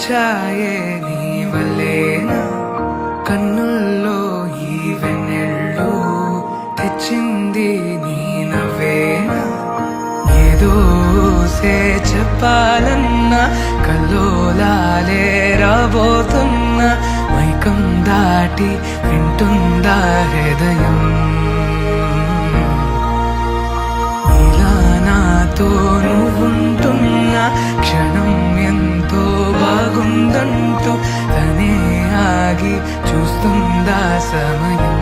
వచ్చాయే నీ వల్లేనా కన్నుల్లో ఈ వెన్నెళ్ళు తెచ్చింది నీ నవ్వేనా ఏదో చెప్పాలన్నా కల్లోలాలే రాబోతున్నా మైకం దాటి వింటుందా హృదయం ఇలా నాతో నువ్వుంటున్నా క్షణం ఎంతో బాగుందంటూ తనే ఆగి చూస్తుందా సమయం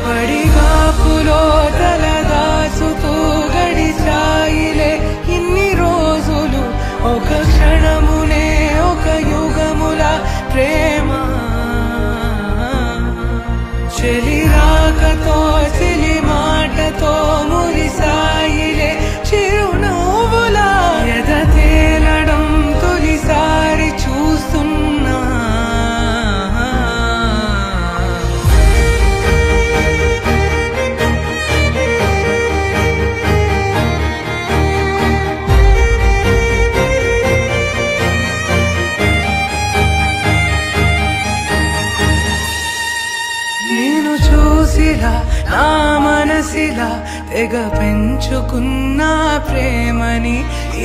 పడిగాపులో తలదాచుతూ గడిచాయిలే ఇన్ని రోజులు ఒక క్షణమునే ఒక యుగముల ప్రేమ చెలి రాకతో చెలి మాటతో మురిసాయిలే చిరునవ్వులా ఎద తేలడం తొలిసారి చూస్తున్నా నేను చూసిలా నా మనసిలా తెగ పెంచుకున్న ప్రేమని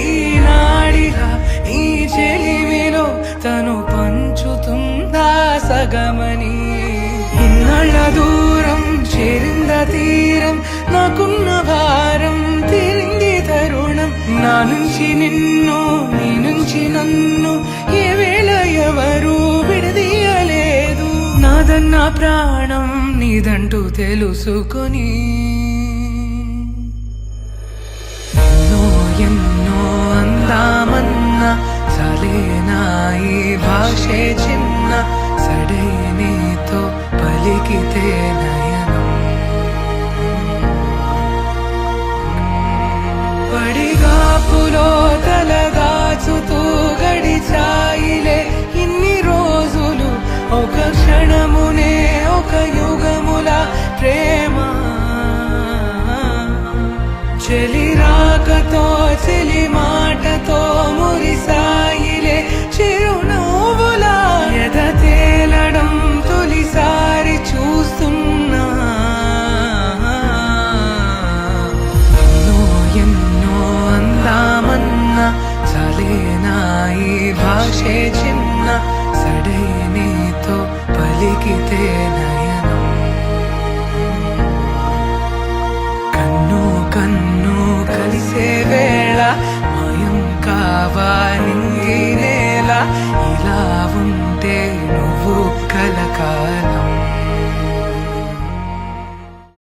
ఈనాడిలా ఈ చెలిమిలో తను పంచుతుందా సగమని ఇన్నాళ్ళ దూరం చేరింద తీరం నాకున్న భారం తీరింది తరుణం నా నుంచి నిన్ను నీ నుంచి నన్ను ఏ వేళ ఎవరు విడదీయలేదు నాదన్న ప్రాణం నీదంటూ తెలుసుకొని ఎన్నో ఎన్నో అందామన్నా సలేనా ఈ భాషే చిన్న సడైనతో పలికితే నయనం పడిగాపులో తలదాచుతూ గడిచాయిలే ఇన్ని రోజులు ఒక క్షణమునే ఒక యుగముల ప్రేమ చెలి రాకతో చెలి మాటతో మురిసాయిలే చిరునవ్వులా ఎద తేలడం తొలిసారి చూస్తున్నా ఎన్నో ఎన్నో అందామన్నా చలేనా ఈ భాషే